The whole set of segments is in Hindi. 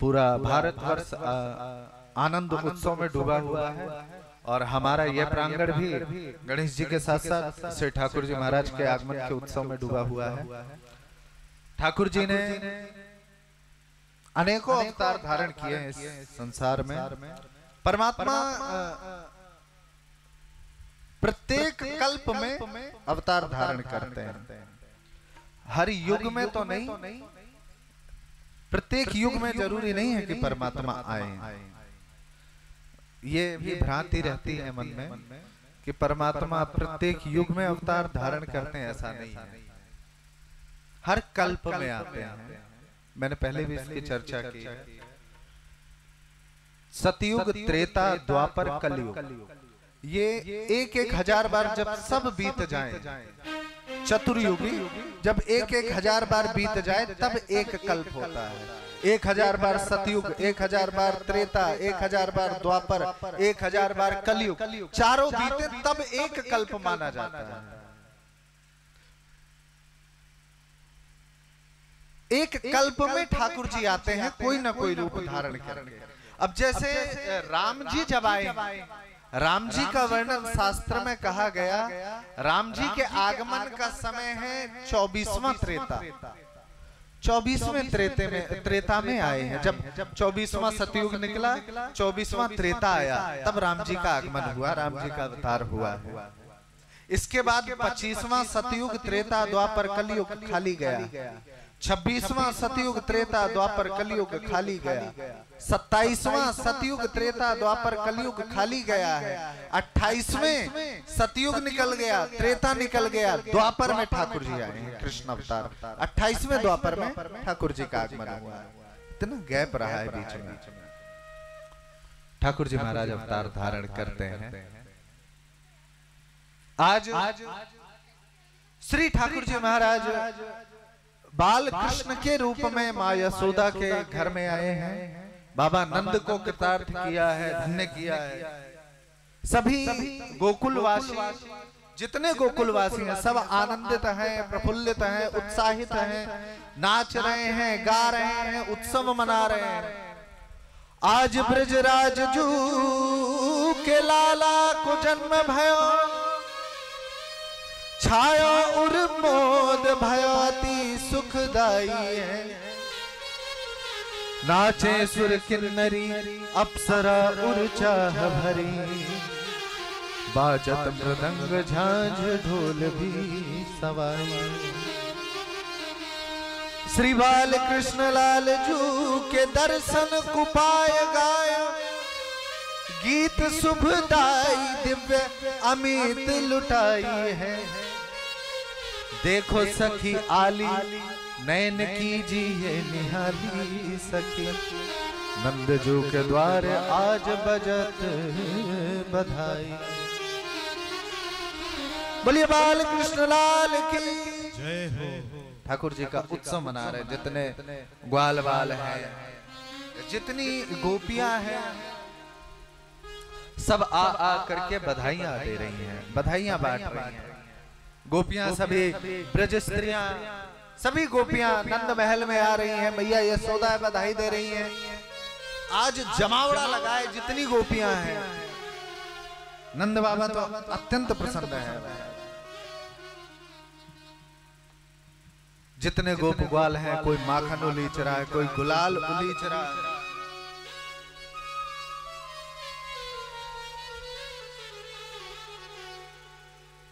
पूरा भारतवर्ष आनंद उत्सव में डूबा हुआ है और हमारा यह प्रांगण भी गणेश जी के साथ साथ श्री ठाकुर जी महाराज के आगमन के उत्सव में डूबा हुआ है। ठाकुर जी ने अनेकों अवतार धारण किए हैं इस संसार में। परमात्मा प्रत्येक कल्प में अवतार धारण करते हैं, हर युग में तो नहीं, प्रत्येक युग में जरूरी नहीं है कि परमात्मा आए। ये भी भ्रांति रहती है मन में कि परमात्मा प्रत्येक युग में अवतार धारण करते हैं, ऐसा नहीं है, हर कल्प में आते हैं। मैंने पहले भी इसकी चर्चा की। सतयुग, त्रेता, द्वापर, कलयुग, ये एक एक हजार बार जब सब बीत जाएं, चतुर्युगी जब एक एक हजार बार बीत जाए तब एक कल्प होता है। 1000 बार सतयुग, 1000 बार त्रेता, 1000 बार द्वापर, 1000 बार कलयुग, चारों बीते तब एक कल्प माना जाता है। एक कल्प में ठाकुर जी आते हैं कोई ना कोई रूप धारण करके। अब जैसे राम जी जब आए, राम जी का वर्णन शास्त्र में कहा गया, राम जी के आगमन का समय है 24वां त्रेता। 24वें त्रेता में आए हैं। जब 24वां सतयुग निकला, 24वां त्रेता आया, तब राम जी का आगमन हुआ, राम जी का अवतार हुआ है। इसके बाद 25वां सतयुग, त्रेता, द्वापर, कलयुग खाली गया। 26वां सतयुग, त्रेता, द्वापर, कलयुग खाली गया। 27वां सतयुग, त्रेता, द्वापर, कलयुग खाली गया है। 28वें सतयुग निकल गया, त्रेता निकल गया, द्वापर में ठाकुर जी आए हैं, कृष्ण अवतार। 28वें द्वापर में ठाकुर जी का आगमन हुआ है। इतना गैप रहा है बीच में। ठाकुर जी महाराज अवतार धारण करते हैं। आज श्री ठाकुर जी महाराज बाल कृष्ण के रूप में माँ यशोदा के घर में आए हैं। बाबा नंद को कृतार्थ किया है, धन्य किया है। सभी गोकुलवासी, जितने गोकुलवासी हैं, सब आनंदित हैं, प्रफुल्लित हैं, उत्साहित हैं, नाच रहे हैं, गा रहे हैं, उत्सव मना रहे हैं। आज ब्रजराज जू के लाला को जन्म भयो, छाया उर मोद भयाती सुखदाई है। नाचे सुर किन्नरी, अप्सरा उर चाह भरी, बाजत मृदंग झांझ ढोल भी सवाई। श्री बाल कृष्ण लाल जू के दर्शन कुपाय गाया, गीत शुभदाई दिव्य अमित लुटाई है। देखो सखी आली, नैन कीजिए निहाली सखी, नंदजू के द्वार आज बजत बधाई। बोलिए बाल कृष्ण लाल की जय हो। ठाकुर जी का उत्सव मना रहे, जितने ग्वाल बाल हैं, जितनी गोपियां हैं, सब आ करके बधाइयां दे रही हैं, बधाइयां बांट रही हैं। गोपियां सभी, ब्रज स्त्रियां, सभी गोपियां नंद महल में आ रही हैं, मैया यशोदा बधाई दे रही हैं। आज जमावड़ा लगाए जितनी गोपियां हैं, नंद बाबा तो अत्यंत प्रसन्न है। जितने गोप ग्वाल हैं, कोई माखन उलीच रहा है, कोई गुलाल उलीच रहा है।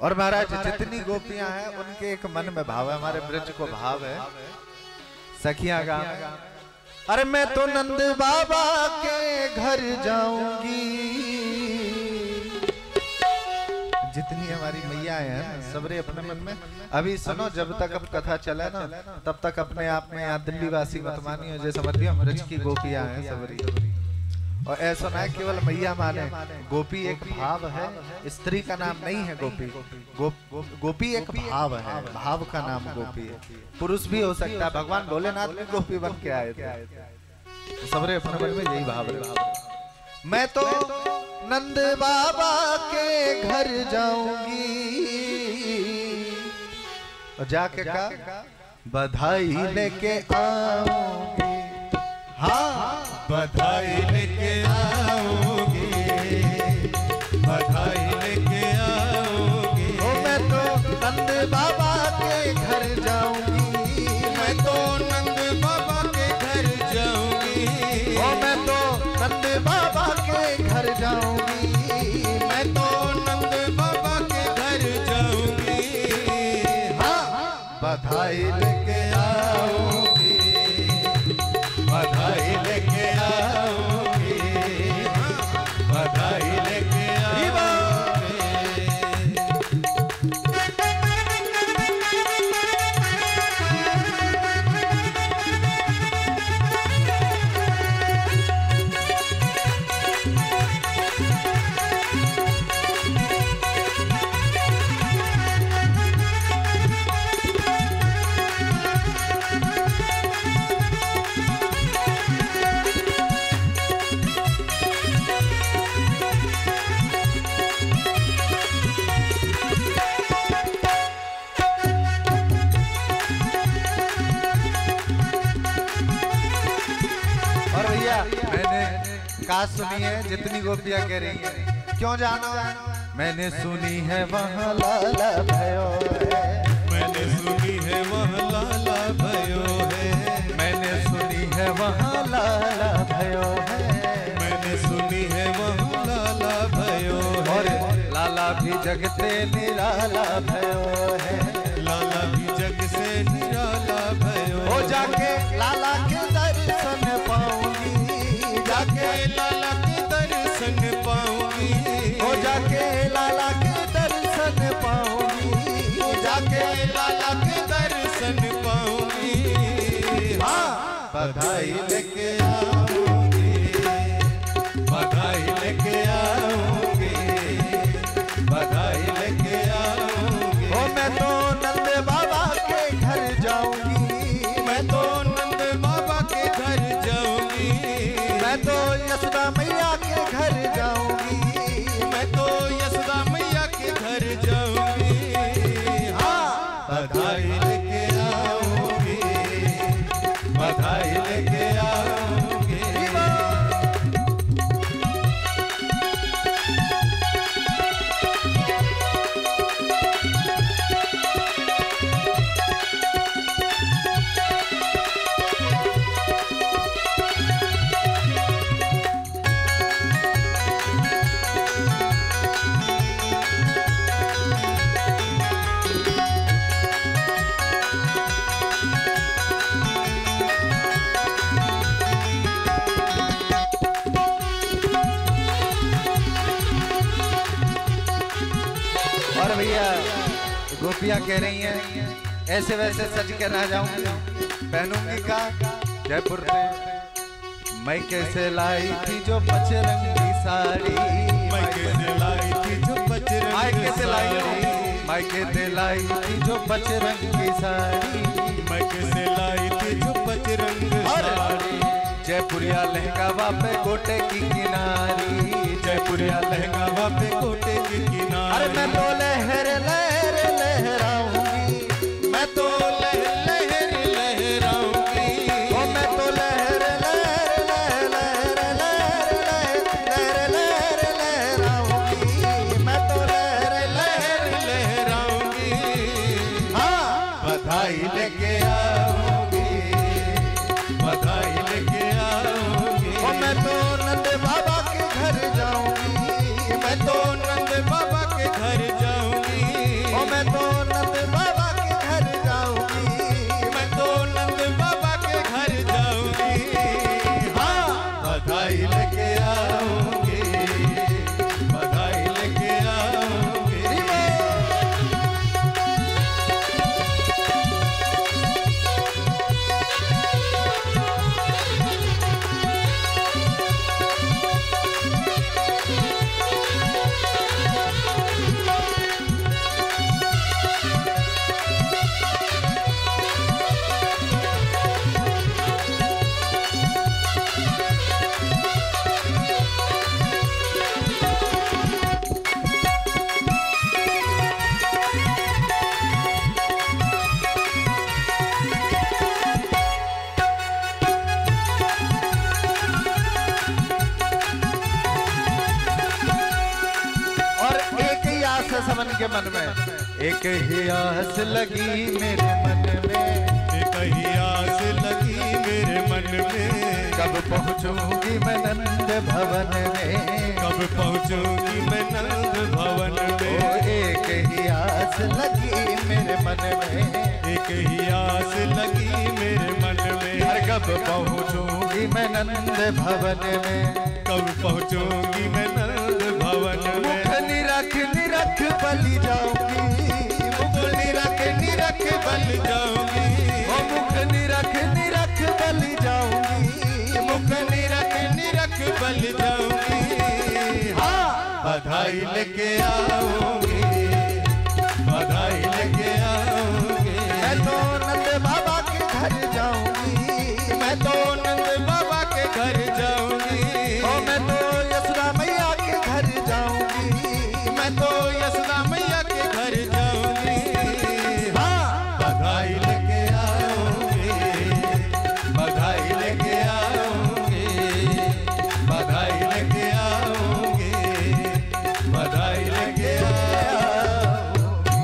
और महाराज जितनी गोपियां हैं उनके एक मन में भाव है, हमारे ब्रज को भाव है, सखियां गा, अरे मैं तो नंद बाबा के घर जाऊंगी। जितनी हमारी मैया है सबरे अपने मन में। अभी सुनो, जब तक अब कथा चले ना, तब तक अपने आप में यहाँ दिल्ली वासी मत मानियो, जैसे समझिए ब्रज की गोपियां हैं सबरी। और ऐसा ना केवल मैया माने, गोपी एक भाव है, स्त्री का नाम नहीं है गोपी। गोपी एक भाव है, भाव का नाम गोपी है। पुरुष भी हो सकता है, भगवान भोलेनाथ भी गोपी बन के आए थे। सबरे अपने मन में यही भाव है। मैं तो नंद बाबा के घर जाऊंगी, और जाके का बधाई लेके आऊंगी। हाँ बधाई लेके आओगी, बधाई लेके आओगी। ओ मैं तो नंद बाबा के घर जाऊंगी, मैं तो नंद बाबा के घर जाऊंगी। ओ मैं तो नंद बाबा के घर जाऊंगी, मैं तो नंद बाबा के घर जाऊंगी। हाँ बधाई लेके आओगी, बधाई लेके आओगी, बधाई लेके आओगी। मैंने कहा सुनी है जितनी गोपियां कह रही हैं, क्यों जानो मैंने सुनी है वहाँ लाला भयो है, मैंने सुनी है वहाँ लाला भयो है, मैंने सुनी है वहाँ लाला भयो है, मैंने सुनी है वहाँ लाला भयो है। और लाला भी जगते निराला भयो है, लाला भी जग से निराला भयो। हो जाके लाला के दर्शन पाऊंगी, जाके लाला के दर्शन पाऊंगी, हो जाके लाला के दर्शन पाऊंगी, हो जाके लाला के दर्शन पाऊंगी। हाँ बधाई लेके आऊंगी, बधाई लेके आऊंगी, बधाई लेके आऊंगी। ओ मैं तो नंद बाबा के घर जाऊंगी, मैं तो नंद बाबा के घर जाऊंगी, मैं तो यशोदा मैया के घर जाऊंगी, मैं तो यशोदा मैया के घर जाऊंगी। हाँ बधाई लेके आऊंगी, बधाई लेके आऊंगी। और भैया गोपियां कह रही हैं ऐसे वैसे सज के ना जाऊंगी, पहनूंगी का जयपुर से मैं कैसे लाई थी जो पचरंगी साड़ी, मैं कैसे लाई थी जो बजरंग मायके से लाई साड़ी, थी, मायके से लाई थी जो पचरंगी साड़ी, मैं कैसे लाई थी जो बजरंग साड़ी। जयपुरिया लहंगा वापे कोटे की किनारी, जयपुरिया लहंगा वापे कोटे की किनारे। अरे मैं तो लहर लहर लहराऊंगी, मैं तो लहर लहर लहराऊंगी, ओ मैं तो लहर लहर लहर लहर लहर लहर लहराऊंगी, मैं तो लहर लहर लहराऊंगी। हाँ बधाई लेके आऊंगी, बधाई लेके आऊंगी। ओ मैं तो नंद बाबा के घर जाऊंगी, मैं तो नंद बाबा के घर जाऊंगी, ओ मैं तो नंद बाबा के घर जाऊंगी, मैं तो नंद बाबा के घर जाऊंगी। हाँ बधाई लेके आऊंगी, बधाई लेके आऊंगी। सबन के मन में एक ही आस लगी मेरे मन में, एक ही आस लगी मेरे मन में, कब पहुंचूंगी मैं नंद भवन में, कब पहुंचूंगी मैं नंद भवन में। ओ एक ही आस लगी मेरे मन में, एक ही आस लगी मेरे मन में, हर कब पहुंचूंगी मैं नंद भवन में, कब पहुंचूंगी मैं नंद भवन में। मुख निरख निरख बलि जाऊंगी, मुख निरख निरख बलि जाऊंगी, ओ मुख निरख निरख बलि जाऊंगी, मुख निरख निरख बल जाऊंगी। हाँ बधाई लेके आऊंगी, बधाई लेके आऊंगी। मैं तो नंद बाबा के घर जाऊंगी, मैं तो नंद बाबा के घर जाऊंगी, ओ मैं तो यशोदा मैया के घर जाऊंगी, मैं तो यशोदा मैया के घर जाऊंगी। हाँ बधाई लेके आऊंगी, बधाई लेके आऊंगी, बधाई लेके आऊंगी, बधाई लेके आऊंगी।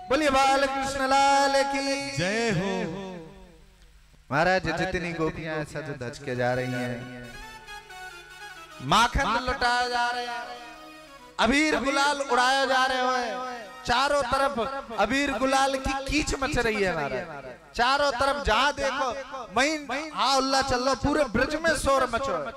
बोलिए बाल कृष्ण लाल की जय हो। महाराज जितनी गोपियां सज धज के जा रही हैं, माखन लुटाया जा रहे हैं, अबीर गुलाल उड़ाया जा रहे हैं, चारों तरफ अबीर गुलाल की कीच मच रही है महाराज। चारों तरफ जहां देखो वहीं हाँ उल्ला चल रहा, पूरे ब्रज में शोर मचो है।